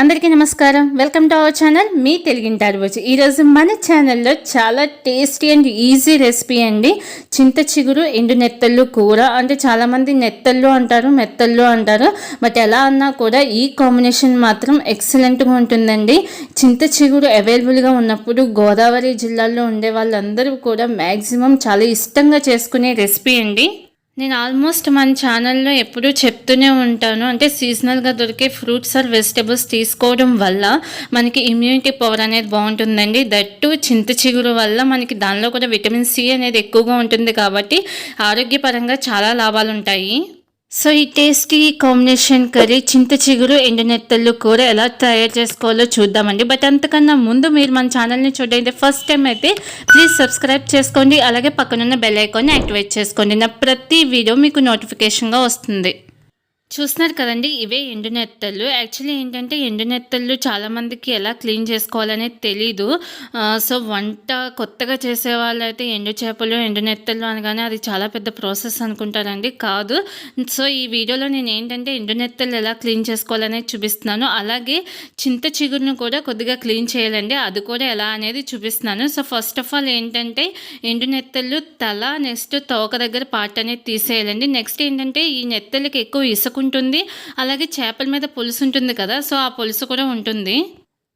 అందరికీ నమస్కారం. Welcome to our channel మీ తెలుగింటారు వచ్చి. ఈరోజు మన ఛానల్లో చాలా టేస్టీ అండ్ ఈజీ రెసిపీ అండి. చింత చిగురు ఎండు నెత్తళ్ళు కూర. అంటే చాలామంది నెత్తళ్ళు అంటారు, మెత్తళ్ళు అంటారు. బట్ ఎలా అన్నా కూడా ఈ కాంబినేషన్ మాత్రం ఎక్సలెంట్గా ఉంటుందండి. చింత చిగురు అవైలబుల్గా ఉన్నప్పుడు గోదావరి జిల్లాలో ఉండే వాళ్ళందరూ కూడా మ్యాక్సిమం చాలా ఇష్టంగా చేసుకునే రెసిపీ అండి. నేను ఆల్మోస్ట్ మన ఛానల్లో ఎప్పుడూ చెప్తూనే ఉంటాను, అంటే సీజనల్గా దొరికే ఫ్రూట్స్ ఆర్ వెజిటబుల్స్ తీసుకోవడం వల్ల మనకి ఇమ్యూనిటీ పవర్ అనేది బాగుంటుందండి. దట్టు చింత చిగురు వల్ల మనకి దానిలో కూడా విటమిన్ సి అనేది ఎక్కువగా ఉంటుంది కాబట్టి ఆరోగ్యపరంగా చాలా లాభాలు ఉంటాయి. సో ఈ టేస్టీ కాంబినేషన్ కర్రీ చింత చిగురు ఎండు నెత్తళ్ళు కూర ఎలా తయారు చేసుకోవాలో చూద్దామండి. బట్ అంతకన్నా ముందు మీరు మన ఛానల్ని చూడండి ఫస్ట్ టైం అయితే ప్లీజ్ సబ్స్క్రైబ్ చేసుకోండి. అలాగే పక్కనున్న బెల్ ఐకాన్ని యాక్టివేట్ చేసుకోండి. నా ప్రతి వీడియో మీకు నోటిఫికేషన్గా వస్తుంది. చూస్తున్నారు కదండి, ఇవే ఎండు నెత్తళ్ళు. యాక్చువల్లీ ఏంటంటే ఎండు నెత్తళ్ళు చాలామందికి ఎలా క్లీన్ చేసుకోవాలనేది తెలీదు. సో వంట కొత్తగా చేసే వాళ్ళైతే ఎండు చేపలు ఎండు నెత్తళ్ళు అనగానే అది చాలా పెద్ద ప్రాసెస్ అనుకుంటారండి. కాదు. సో ఈ వీడియోలో నేను ఏంటంటే ఎండు నెత్తళ్ళు ఎలా క్లీన్ చేసుకోవాలనేది చూపిస్తున్నాను. అలాగే చింత చిగురును కూడా కొద్దిగా క్లీన్ చేయాలండి, అది కూడా ఎలా అనేది చూపిస్తున్నాను. సో ఫస్ట్ ఆఫ్ ఆల్ ఏంటంటే ఎండు నెత్తళ్ళు తల నెక్స్ట్ తోక దగ్గర పార్ట్ అనేది తీసేయాలండి. నెక్స్ట్ ఏంటంటే ఈ నెత్తళ్ళకి ఎక్కువ ఇసుక ఉంటుంది, అలాగే చేపల మీద పులుసు ఉంటుంది కదా, సో ఆ పులుసు కూడా ఉంటుంది.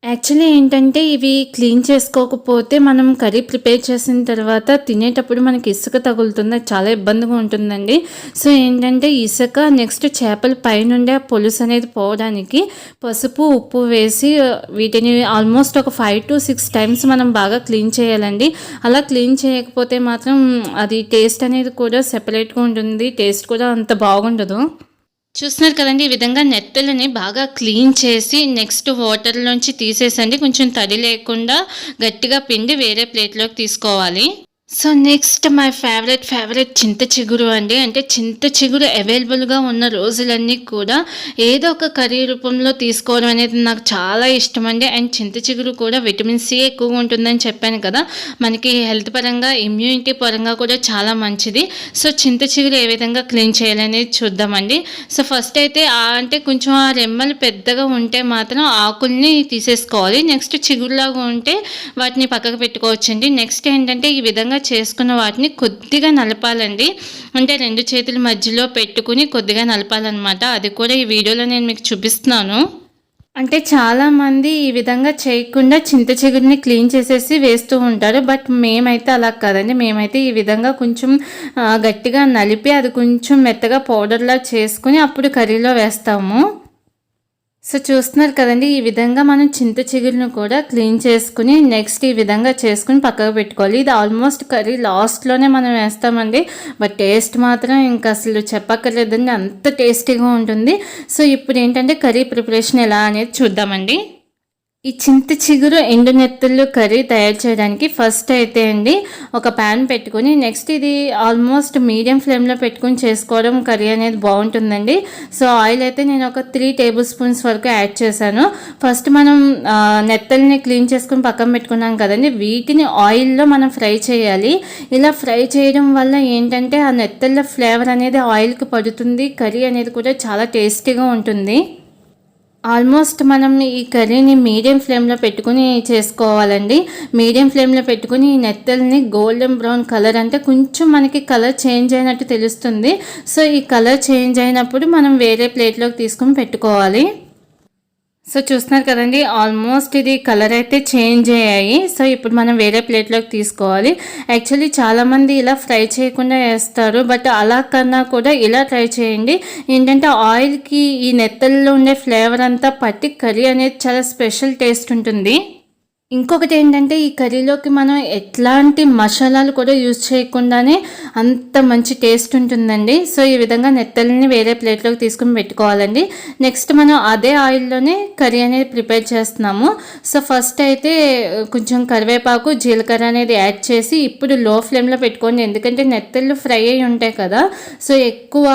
యాక్చువల్లీ ఏంటంటే ఇవి క్లీన్ చేసుకోకపోతే మనం కర్రీ ప్రిపేర్ చేసిన తర్వాత తినేటప్పుడు మనకి ఇసుక తగులుతుంది, చాలా ఇబ్బందిగా ఉంటుందండి. సో ఏంటంటే ఇసుక నెక్స్ట్ చేపల పైనుండే పులుసు అనేది పోవడానికి పసుపు ఉప్పు వేసి వీటిని ఆల్మోస్ట్ ఒక 5 to 6 times మనం బాగా క్లీన్ చేయాలండి. అలా క్లీన్ చేయకపోతే మాత్రం అది టేస్ట్ అనేది కూడా సెపరేట్గా ఉంటుంది, టేస్ట్ కూడా అంత బాగుండదు. చూస్తున్నారు కదండి, ఈ విధంగా నెత్తలని బాగా క్లీన్ చేసి నెక్స్ట్ వాటర్లోంచి తీసేసండి. కొంచెం తడి లేకుండా గట్టిగా పిండి వేరే ప్లేట్లోకి తీసుకోవాలి. సో నెక్స్ట్ మై ఫేవరెట్ చింత చిగురు అండి. అంటే చింత చిగురు అవైలబుల్గా ఉన్న రోజులన్నీ కూడా ఏదో ఒక కర్రీ రూపంలో తీసుకోవడం అనేది నాకు చాలా ఇష్టం అండి. అండ్ చింత చిగురు కూడా విటమిన్ సి ఎక్కువగా ఉంటుందని చెప్పాను కదా, మనకి హెల్త్ పరంగా ఇమ్యూనిటీ పరంగా కూడా చాలా మంచిది. సో చింత చిగురు ఏ విధంగా క్లీన్ చేయాలనేది చూద్దామండి. సో ఫస్ట్ అయితే అంటే కొంచెం ఆ రెమ్మలు పెద్దగా ఉంటే మాత్రం ఆకుల్ని తీసేసుకోవాలి. నెక్స్ట్ చిగురులాగా ఉంటే వాటిని పక్కకు పెట్టుకోవచ్చండి. నెక్స్ట్ ఏంటంటే ఈ విధంగా చేసుకున్న వాటిని కొద్దిగా నలపాలండి, అంటే 2 చేతుల మధ్యలో పెట్టుకుని కొద్దిగా నలపాలన్నమాట. అది కూడా ఈ వీడియోలో నేను మీకు చూపిస్తున్నాను. అంటే చాలామంది ఈ విధంగా చేయకుండా చింత చిగురిని క్లీన్ చేసేసి వేస్తూ ఉంటారు. బట్ మేమైతే అలా కాదండి, మేమైతే ఈ విధంగా కొంచెం గట్టిగా నలిపి అది కొంచెం మెత్తగా పౌడర్లా చేసుకుని అప్పుడు కర్రీలో వేస్తాము. సో చూస్తున్నారు కదండి, ఈ విధంగా మనం చింత చిగురును కూడా క్లీన్ చేసుకుని నెక్స్ట్ ఈ విధంగా చేసుకుని పక్కకు పెట్టుకోవాలి. ఇది ఆల్మోస్ట్ కర్రీ లాస్ట్లోనే మనం వేస్తామండి, బట్ టేస్ట్ మాత్రం ఇంకా అసలు చెప్పక్కర్లేదండి, అంత టేస్టీగా ఉంటుంది. సో ఇప్పుడు ఏంటంటే కర్రీ ప్రిపరేషన్ ఎలా అనేది చూద్దామండి. ఈ చింత చిగురు ఎండు నెత్తళ్ళు కర్రీ తయారు చేయడానికి ఫస్ట్ అయితే అండి ఒక ప్యాన్ పెట్టుకుని నెక్స్ట్ ఇది ఆల్మోస్ట్ మీడియం ఫ్లేమ్లో పెట్టుకుని చేసుకోవడం కర్రీ అనేది బాగుంటుందండి. సో ఆయిల్ అయితే నేను ఒక 3 tablespoons వరకు యాడ్ చేశాను. ఫస్ట్ మనం నెత్తల్ని క్లీన్ చేసుకుని పక్కన పెట్టుకున్నాం కదండి, వీటిని ఆయిల్లో మనం ఫ్రై చేయాలి. ఇలా ఫ్రై చేయడం వల్ల ఏంటంటే ఆ నెత్తళ్ళ ఫ్లేవర్ అనేది ఆయిల్కి పడుతుంది, కర్రీ అనేది కూడా చాలా టేస్టీగా ఉంటుంది. ఆల్మోస్ట్ మనం ఈ కర్రీని మీడియం ఫ్లేమ్లో పెట్టుకుని చేసుకోవాలండి. మీడియం ఫ్లేమ్లో పెట్టుకుని ఈ నెత్తల్ని గోల్డెన్ బ్రౌన్ కలర్, అంటే కొంచెం మనకి కలర్ చేంజ్ అయినట్టు తెలుస్తుంది. సో ఈ కలర్ చేంజ్ అయినప్పుడు మనం వేరే ప్లేట్లోకి తీసుకుని పెట్టుకోవాలి. సో చూస్తున్నారు కదండి, ఆల్మోస్ట్ ఇది కలర్ అయితే చేంజ్ అయ్యాయి. సో ఇప్పుడు మనం వేరే ప్లేట్లోకి తీసుకోవాలి. యాక్చువల్లీ చాలామంది ఇలా ఫ్రై చేయకుండా వేస్తారు, బట్ అలా కన్నా కూడా ఇలా ట్రై చేయండి. ఏంటంటే ఆయిల్కి ఈ నెత్తల్లో ఉండే ఫ్లేవర్ అంతా పట్టి కర్రీ అనేది చాలా స్పెషల్ టేస్ట్ ఉంటుంది. ఇంకొకటి ఏంటంటే ఈ కర్రీలోకి మనం ఎట్లాంటి మసాలాలు కూడా యూజ్ చేయకుండానే అంత మంచి టేస్ట్ ఉంటుందండి. సో ఈ విధంగా నెత్తల్ని వేరే ప్లేట్లోకి తీసుకుని పెట్టుకోవాలండి. నెక్స్ట్ మనం అదే ఆయిల్లోనే కర్రీ అనేది ప్రిపేర్ చేస్తున్నాము. సో ఫస్ట్ అయితే కొంచెం కరివేపాకు జీలకర్ర అనేది యాడ్ చేసి ఇప్పుడు లో ఫ్లేమ్లో పెట్టుకోండి, ఎందుకంటే నెత్తళ్ళు ఫ్రై అయి ఉంటాయి కదా, సో ఎక్కువ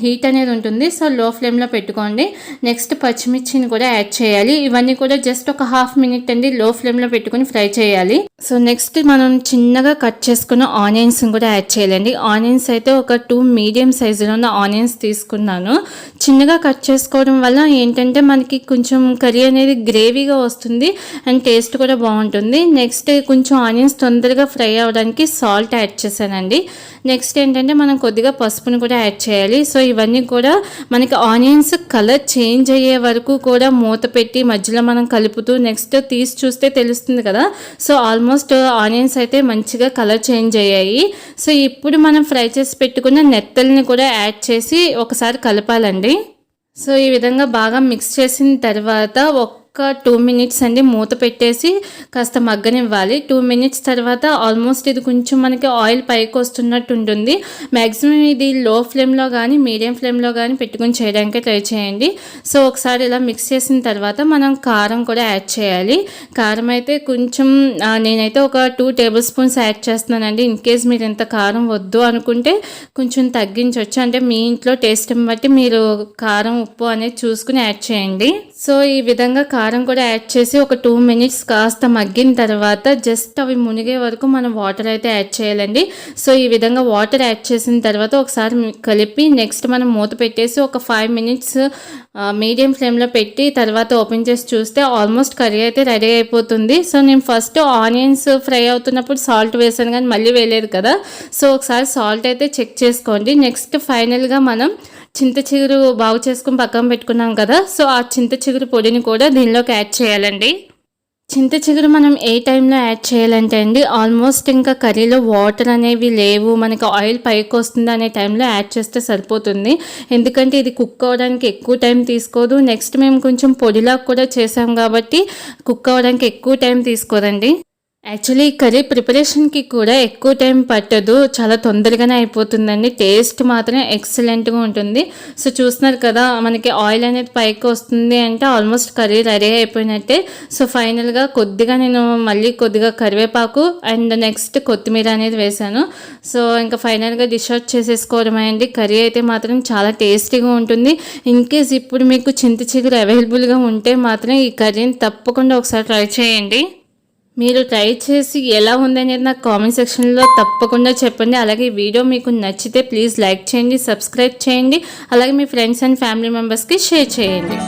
హీట్ అనేది ఉంటుంది. సో లో ఫ్లేమ్లో పెట్టుకోండి. నెక్స్ట్ పచ్చిమిర్చిని కూడా యాడ్ చేయాలి. ఇవన్నీ కూడా జస్ట్ ఒక 1/2 minute అండి లో ఫ్లేమ్లో ఫ్లేమ్లో పెట్టుకుని ఫ్రై చేయాలి. సో నెక్స్ట్ మనం చిన్నగా కట్ చేసుకున్న ఆనియన్స్ కూడా యాడ్ చేయాలండి. ఆనియన్స్ అయితే ఒక 2 మీడియం సైజులో ఉన్న ఆనియన్స్ తీసుకున్నాను. చిన్నగా కట్ చేసుకోవడం వల్ల ఏంటంటే మనకి కొంచెం కర్రీ అనేది గ్రేవీగా వస్తుంది అండ్ టేస్ట్ కూడా బాగుంటుంది. నెక్స్ట్ కొంచెం ఆనియన్స్ తొందరగా ఫ్రై అవ్వడానికి సాల్ట్ యాడ్ చేశానండి. నెక్స్ట్ ఏంటంటే మనం కొద్దిగా పసుపుని కూడా యాడ్ చేయాలి. సో ఇవన్నీ కూడా మనకి ఆనియన్స్ కలర్ చేంజ్ అయ్యే వరకు కూడా మూత పెట్టి మధ్యలో మనం కలుపుతూ నెక్స్ట్ తీసి చూస్తే తెలుస్తుంది కదా. సో ఆల్మోస్ట్ ఆనియన్స్ అయితే మంచిగా కలర్ చేంజ్ అయ్యాయి. సో ఇప్పుడు మనం ఫ్రై చేసి పెట్టుకున్న నెత్తల్ని కూడా యాడ్ చేసి ఒకసారి కలపాలండి. సో ఈ విధంగా బాగా మిక్స్ చేసిన తర్వాత ఒక 2 మినిట్స్ అండి మూత పెట్టేసి కాస్త మగ్గనివ్వాలి. 2 మినిట్స్ తర్వాత ఆల్మోస్ట్ ఇది కొంచెం మనకి ఆయిల్ పైకి వస్తున్నట్టు ఉంటుంది. మ్యాక్సిమం ఇది లో ఫ్లేమ్లో కానీ మీడియం ఫ్లేమ్లో కానీ పెట్టుకుని చేయడానికి ట్రై చేయండి. సో ఒకసారి ఇలా మిక్స్ చేసిన తర్వాత మనం కారం కూడా యాడ్ చేయాలి. కారం అయితే కొంచెం నేనైతే ఒక 2 టేబుల్ స్పూన్స్ యాడ్ చేస్తున్నానండి. ఇన్ కేస్ మీరు ఎంత కారం వద్దు అనుకుంటే కొంచెం తగ్గించవచ్చు. అంటే మీ ఇంట్లో టేస్ట్ని బట్టి మీరు కారం ఉప్పు అనేది చూసుకుని యాడ్ చేయండి. సో ఈ విధంగా కారం కూడా యాడ్ చేసి ఒక 2 మినిట్స్ కాస్త మగ్గిన తర్వాత జస్ట్ అవి మునిగే వరకు మనం వాటర్ అయితే యాడ్ చేయాలండి. సో ఈ విధంగా వాటర్ యాడ్ చేసిన తర్వాత ఒకసారి కలిపి నెక్స్ట్ మనం మూత పెట్టేసి ఒక 5 మినిట్స్ మీడియం ఫ్లేమ్లో పెట్టి తర్వాత ఓపెన్ చేసి చూస్తే ఆల్మోస్ట్ కర్రీ అయితే రెడీ అయిపోతుంది. సో నేను ఫస్ట్ ఆనియన్స్ ఫ్రై అవుతున్నప్పుడు సాల్ట్ వేసాను కానీ మళ్ళీ వేయలేదు కదా. సో ఒకసారి సాల్ట్ అయితే చెక్ చేసుకోండి. నెక్స్ట్ ఫైనల్గా మనం చింతచిగురు బాగు చేసుకుని పక్కన పెట్టుకున్నాం కదా. సో ఆ చింతచిగురు పొడిని కూడా దీనిలోకి యాడ్ చేయాలండి. చింతచిగురు మనం ఏ టైంలో యాడ్ చేయాలంటే అండి ఆల్మోస్ట్ ఇంకా కర్రీలో వాటర్ అనేవి లేవు, మనకి ఆయిల్ పైకి వస్తుంది అనే టైంలో యాడ్ చేస్తే సరిపోతుంది. ఎందుకంటే ఇది కుక్ అవ్వడానికి ఎక్కువ టైం తీసుకోదు. నెక్స్ట్ మేము కొంచెం పొడిలా కూడా చేసాం కాబట్టి కుక్ అవ్వడానికి ఎక్కువ టైం తీసుకోదండి. యాక్చువల్లీ ఈ కర్రీ ప్రిపరేషన్కి కూడా ఎక్కువ టైం పట్టదు, చాలా తొందరగానే అయిపోతుందండి. టేస్ట్ మాత్రం ఎక్సలెంట్గా ఉంటుంది. సో చూస్తున్నారు కదా మనకి ఆయిల్ అనేది పైకి వస్తుంది అంటే ఆల్మోస్ట్ కర్రీ రెడీ అయిపోయినట్టే. సో ఫైనల్గా కొద్దిగా నేను మళ్ళీ కొద్దిగా కరివేపాకు అండ్ నెక్స్ట్ కొత్తిమీర అనేది వేశాను. సో ఇంకా ఫైనల్గా డిష్ అవుట్ చేసేసుకోవడమే అండి. కర్రీ అయితే మాత్రం చాలా టేస్టీగా ఉంటుంది. ఇన్ కేస్ ఇప్పుడు మీకు చింతచిగురు అవైలబుల్గా ఉంటే మాత్రం ఈ కర్రీని తప్పకుండా ఒకసారి ట్రై చేయండి. మీరు ట్రై చేసి ఎలా ఉందనేది నాకు కామెంట్ సెక్షన్లో తప్పకుండా చెప్పండి. అలాగే ఈ వీడియో మీకు నచ్చితే ప్లీజ్ లైక్ చేయండి, సబ్స్క్రైబ్ చేయండి, అలాగే మీ ఫ్రెండ్స్ అండ్ ఫ్యామిలీ మెంబర్స్కి షేర్ చేయండి.